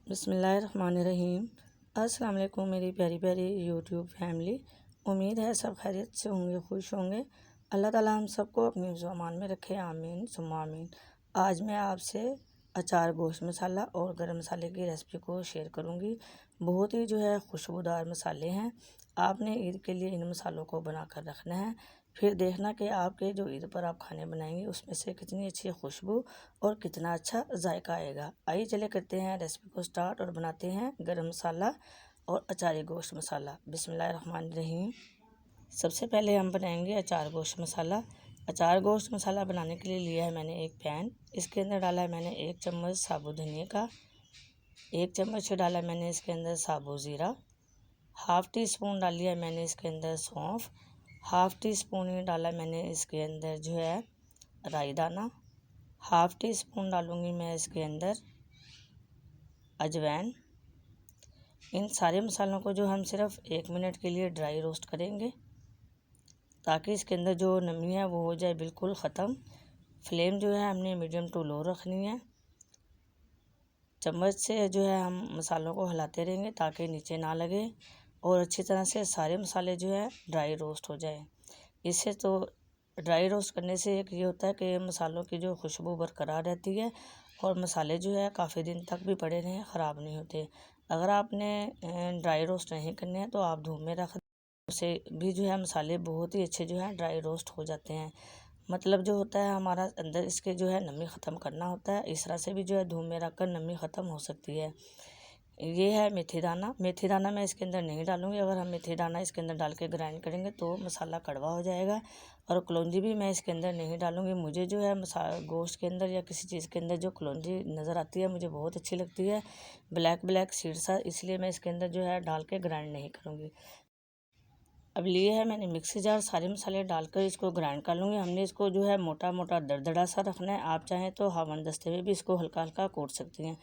बिस्मिल्लाहिर्रहमानिर्रहीम। अस्सलाम वालेकुम मेरी प्यारी प्यारी यूट्यूब फैमिली। उम्मीद है सब खैरियत से होंगे, खुश होंगे। अल्लाह ताला हम सबको अपने ज़ुबान में रखे, आमीन सुम्मा आमीन। आज मैं आपसे अचार गोश्त मसाला और गरम मसाले की रेसिपी को शेयर करूंगी। बहुत ही खुशबूदार मसाले हैं। आपने ईद के लिए इन मसालों को बनाकर रखना है, फिर देखना कि आपके जो ईद पर आप खाने बनाएंगे उसमें से कितनी अच्छी खुशबू और कितना अच्छा जायका आएगा। आइए चले करते हैं रेसिपी को स्टार्ट और बनाते हैं गरम मसाला और अचारी गोश्त मसाला। बिस्मिल्लाहिर्रहमानिर्रहीम। सबसे पहले हम बनाएंगे अचार गोश्त मसाला। अचार गोश्त मसाला बनाने के लिए लिया है मैंने एक पैन। इसके अंदर डाला है मैंने 1 चम्मच साबुत धनिया का, 1 चम्मच डाला है मैंने इसके अंदर साबुत ज़ीरा, हाफ़ टी स्पून डाल लिया मैंने इसके अंदर सौंफ, हाफ़ टी स्पून ही डाला मैंने इसके अंदर राई दाना, हाफ़ टी स्पून डालूँगी मैं इसके अंदर अजवाइन। इन सारे मसालों को जो हम सिर्फ 1 मिनट के लिए ड्राई रोस्ट करेंगे ताकि इसके अंदर जो नमी है वो हो जाए बिल्कुल ख़त्म। फ्लेम हमने मीडियम टू लो रखनी है। चम्मच से हम मसालों को हिलाते रहेंगे ताकि नीचे ना लगे और अच्छी तरह से सारे मसाले ड्राई रोस्ट हो जाए। इससे तो ड्राई रोस्ट करने से एक ये होता है कि मसालों की जो खुशबू बरकरार रहती है और मसाले काफ़ी दिन तक भी पड़े रहें, ख़राब नहीं होते। अगर आपने ड्राई रोस्ट नहीं करने हैं तो आप धूप में रख से भी मसाले बहुत ही अच्छे ड्राई रोस्ट हो जाते हैं। मतलब जो होता है हमारा अंदर इसके नमी ख़त्म करना होता है। इस तरह से भी धूप में रख कर नमी ख़त्म हो सकती है। ये है मेथी दाना। मेथी दाना मैं इसके अंदर नहीं डालूँगी। अगर हम मेथी दाना इसके अंदर डाल के ग्राइंड करेंगे तो मसाला कड़वा हो जाएगा। और कलौंजी भी मैं इसके अंदर नहीं डालूँगी। मुझे गोश्त के अंदर या किसी चीज़ के अंदर जो कलौंजी नज़र आती है मुझे बहुत अच्छी लगती है, ब्लैक ब्लैक सीड सा, इसलिए मैं इसके अंदर डाल के ग्राइंड नहीं करूँगी। अब लिए है मैंने मिक्सी जार, सारे मसाले डालकर इसको ग्राइंड कर लूँगी। हमने इसको मोटा मोटा दरदरा सा रखना है। आप चाहें तो हावन-दस्ते में भी इसको हल्का हल्का कूट सकती हैं।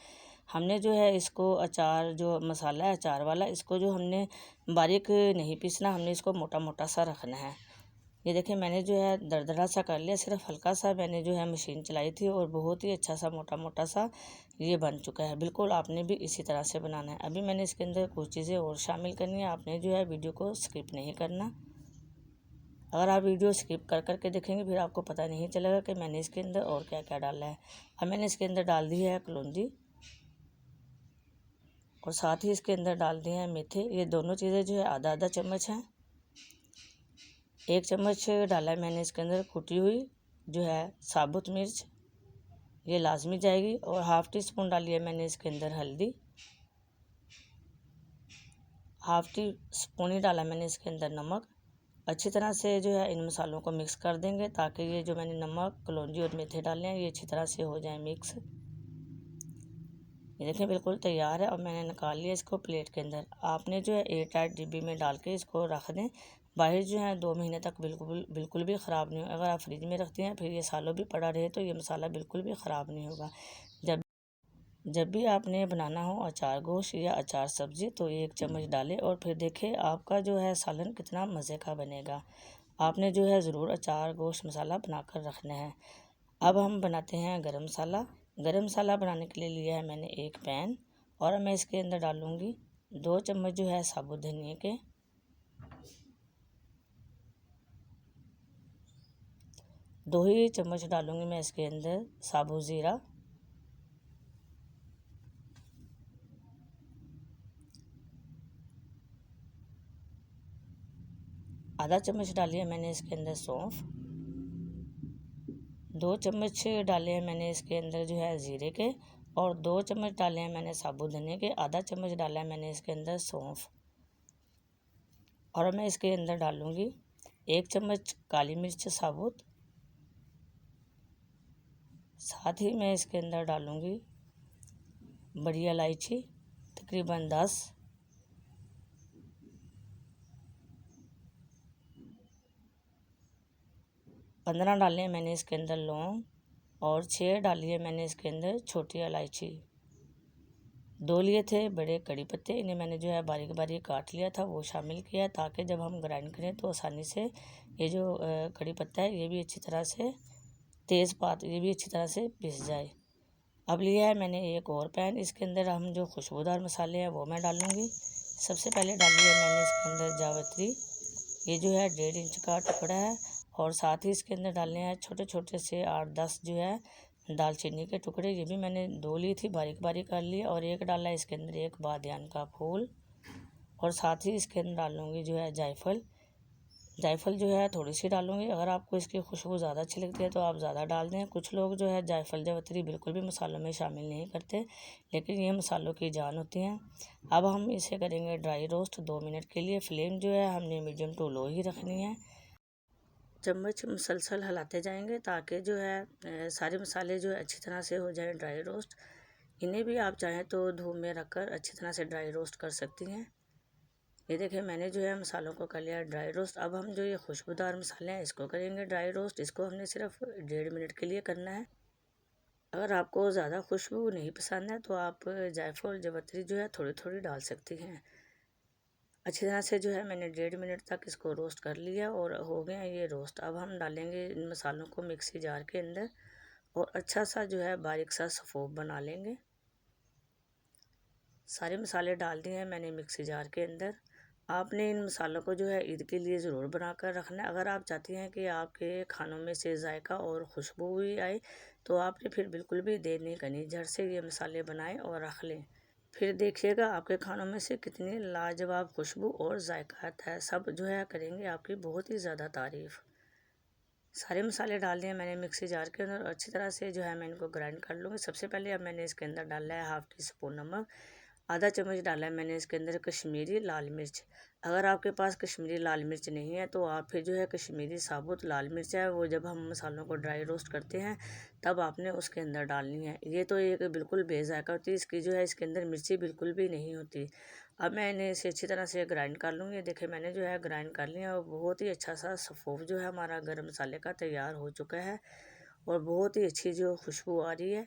हमने इसको अचार जो मसाला है अचार वाला, इसको हमने बारीक नहीं पीसना, हमने इसको मोटा मोटा सा रखना है। ये देखिए मैंने दरदरा सा कर लिया, सिर्फ हल्का सा मैंने मशीन चलाई थी और बहुत ही अच्छा सा मोटा मोटा सा ये बन चुका है। बिल्कुल आपने भी इसी तरह से बनाना है। अभी मैंने इसके अंदर कुछ चीज़ें और शामिल करनी है। आपने वीडियो को स्किप नहीं करना। अगर आप वीडियो स्किप कर करके देखेंगे फिर आपको पता नहीं चलेगा कि मैंने इसके अंदर और क्या क्या डाला है। अब मैंने इसके अंदर डाल दी है कलौंजी और साथ ही इसके अंदर डाल दिए हैं मेथे। ये दोनों चीज़ें आधा आधा चम्मच हैं। 1 चम्मच डाला है मैंने इसके अंदर कुटी हुई साबुत मिर्च, ये लाजमी जाएगी। और हाफ़ टी स्पून डाली है मैंने इसके अंदर हल्दी, हाफ़ टी स्पून ही डाला मैंने इसके अंदर नमक। अच्छी तरह से इन मसालों को मिक्स कर देंगे ताकि ये जो मैंने नमक, कलौंजी और मेथे डाले हैं ये अच्छी तरह से हो जाए मिक्स। ये देखें बिल्कुल तैयार है और मैंने निकाल लिया इसको प्लेट के अंदर। आपने एयर टाइट डिब्बी में डाल के इसको रख दें। बाहर 2 महीने तक बिल्कुल भी ख़राब नहीं होगा। अगर आप फ्रिज में रखते हैं फिर ये सालों भी पड़ा रहे तो ये मसाला बिल्कुल भी ख़राब नहीं होगा। जब भी आपने बनाना हो अचार गोश्त या अचार सब्ज़ी तो 1 चम्मच डालें और फिर देखें आपका सालन कितना मज़े का बनेगा। आपने ज़रूर अचार गोश्त मसाला बनाकर रखना है। अब हम बनाते हैं गरम मसाला। गरम मसाला बनाने के लिए लिया है मैंने एक पैन और मैं इसके अंदर डालूँगी 2 चम्मच साबुत धनिया के, 2 ही चम्मच डालूँगी मैं इसके अंदर साबुत ज़ीरा, आधा चम्मच डाली है मैंने इसके अंदर सौंफ, 2 चम्मच डाले हैं मैंने इसके अंदर ज़ीरे के और 2 चम्मच डाले हैं मैंने साबुत धनिया के, आधा चम्मच डाला है मैंने इसके अंदर सौंफ। और मैं इसके अंदर डालूँगी 1 चम्मच काली मिर्च साबुत, साथ ही मैं इसके अंदर डालूँगी बड़ी इलायची तकरीबन 10, पंद्रह डाले हैं मैंने इसके अंदर लौंग और 6 डाली है मैंने इसके अंदर छोटी इलायची। 2 लिए थे बड़े कड़ी पत्ते, इन्हें मैंने बारीक बारीक काट लिया था, वो शामिल किया ताकि जब हम ग्राइंड करें तो आसानी से ये जो कड़ी पत्ता है ये भी अच्छी तरह से तेज़पात ये भी अच्छी तरह से पिस जाए। अब लिया है मैंने एक और पैन, इसके अंदर हम जो खुशबूदार मसाले हैं वो मैं डालूँगी। सबसे पहले डाली है मैंने इसके अंदर जावित्री, ये जो है 1.5 इंच का टुकड़ा है। और साथ ही इसके अंदर डालने हैं छोटे छोटे से 8-10 जो है दालचीनी के टुकड़े, ये भी मैंने 2 ली थी, बारीक बारीक कर ली। और एक डाला है इसके अंदर एक बादियान का फूल। और साथ ही इसके अंदर डालूँगी जो है जायफल। जायफल जो है थोड़ी सी डालूँगी, अगर आपको इसकी खुशबू ज़्यादा अच्छी लगती है तो आप ज़्यादा डाल दें। कुछ लोग जो है जायफल जावित्री बिल्कुल भी मसालों में शामिल नहीं करते, लेकिन ये मसालों की जान होती हैं। अब हम इसे करेंगे ड्राई रोस्ट 2 मिनट के लिए। फ्लेम जो है हमने मीडियम टू लो ही रखनी है। चम्मच मुसलसल हिलाते जाएंगे ताकि जो है सारे मसाले जो है अच्छी तरह से हो जाए ड्राई रोस्ट। इन्हें भी आप चाहें तो धूप में रखकर अच्छी तरह से ड्राई रोस्ट कर सकती हैं। ये देखिए मैंने जो है मसालों को कर लिया ड्राई रोस्ट। अब हम जो ये खुशबूदार मसाले हैं इसको करेंगे ड्राई रोस्ट। इसको हमने सिर्फ 1.5 मिनट के लिए करना है। अगर आपको ज़्यादा खुशबू नहीं पसंद है तो आप जायफल जावित्री जो है थोड़ी थोड़ी डाल सकती हैं। अच्छी तरह से जो है मैंने 1.5 मिनट तक इसको रोस्ट कर लिया और हो गया ये रोस्ट। अब हम डालेंगे इन मसालों को मिक्सी जार के अंदर और अच्छा सा जो है बारीक सा सफ़ोफ बना लेंगे। सारे मसाले डाल दिए हैं मैंने मिक्सी जार के अंदर। आपने इन मसालों को जो है ईद के लिए ज़रूर बना कर रखना है। अगर आप चाहती हैं कि आपके खानों में से जायका और खुशबू भी आए तो आपने फिर बिल्कुल भी देर नहीं करनी, झट से ये मसाले बनाएं और रख लें। फिर देखिएगा आपके खानों में से कितनी लाजवाब खुशबू और जायका आता है। सब जो है करेंगे आपकी बहुत ही ज़्यादा तारीफ़। सारे मसाले डाल दिए मैंने मिक्सी जार के अंदर। अच्छी तरह से जो है मैं इनको ग्राइंड कर लूँगी। सबसे पहले अब मैंने इसके अंदर डाला है 1/2 टी स्पून नमक। आधा चम्मच डाला है मैंने इसके अंदर कश्मीरी लाल मिर्च। अगर आपके पास कश्मीरी लाल मिर्च नहीं है तो आप फिर जो है कश्मीरी साबुत लाल मिर्च है वो जब हम मसालों को ड्राई रोस्ट करते हैं तब आपने उसके अंदर डालनी है। ये तो एक बिल्कुल बेजायका होती है, इसकी जो है इसके अंदर मिर्ची बिल्कुल भी नहीं होती। अब मैं इन्हें इसे अच्छी तरह से ग्राइंड कर लूँगी। देखिए मैंने जो है ग्राइंड कर लिया और बहुत ही अच्छा सा सफ़ोफ जो है हमारा गरम मसाले का तैयार हो चुका है और बहुत ही अच्छी जो खुशबू आ रही है।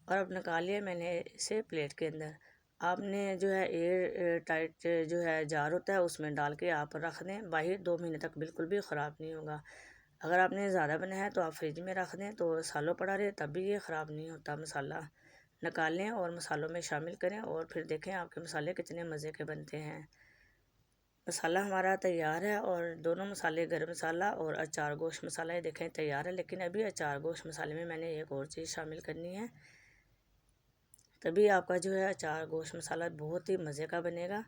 और अब निकाल लिया मैंने इसे प्लेट के अंदर। आपने जो है एयर टाइट जो है जार होता है उसमें डाल के आप रख दें बाहर, 2 महीने तक बिल्कुल भी ख़राब नहीं होगा। अगर आपने ज़्यादा बनाया है तो आप फ्रिज में रख दें तो सालों पड़ा रहे तब भी ये ख़राब नहीं होता। मसाला निकाल लें और मसालों में शामिल करें और फिर देखें आपके मसाले कितने मज़े के बनते हैं। मसाला हमारा तैयार है और दोनों मसाले गरम मसाला और अचार गोश्त मसाला ये देखें तैयार है। लेकिन अभी अचार गोश्त मसाले में मैंने एक और चीज़ शामिल करनी है, तभी आपका जो है अचार गोश्त मसाला बहुत ही मज़े का बनेगा।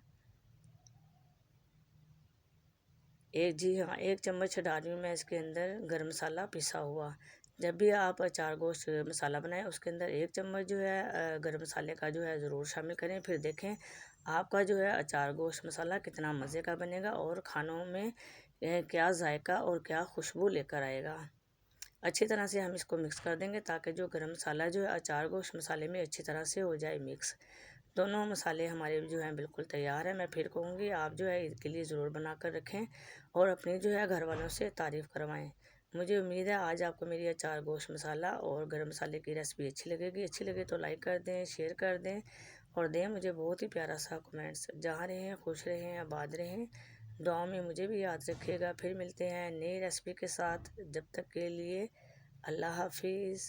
जी हाँ, 1 चम्मच डाल रही हूँ मैं इसके अंदर गरम मसाला पिसा हुआ। जब भी आप अचार गोश्त मसाला बनाएं उसके अंदर 1 चम्मच जो है गरम मसाले का जो है ज़रूर शामिल करें। फिर देखें आपका जो है अचार गोश्त मसाला कितना मज़े का बनेगा और खानों में क्या जायका और क्या खुशबू लेकर आएगा। अच्छी तरह से हम इसको मिक्स कर देंगे ताकि जो गरम मसाला जो है अचार गोश्त मसाले में अच्छी तरह से हो जाए मिक्स। दोनों मसाले हमारे जो हैं बिल्कुल तैयार है। मैं फिर कहूँगी आप जो है ईद के लिए ज़रूर बना कर रखें और अपनी जो है घर वालों से तारीफ़ करवाएं। मुझे उम्मीद है आज आपको मेरी अचार गोश्त मसाला और गरम मसाले की रेसिपी अच्छी लगेगी। अच्छी लगे तो लाइक कर दें, शेयर कर दें और दें मुझे बहुत ही प्यारा सा कमेंट्स। जहाँ रहें खुश रहें आबाद रहें, दुआ में मुझे भी याद रखिएगा। फिर मिलते हैं नई रेसिपी के साथ, जब तक के लिए अल्लाह हाफिज़।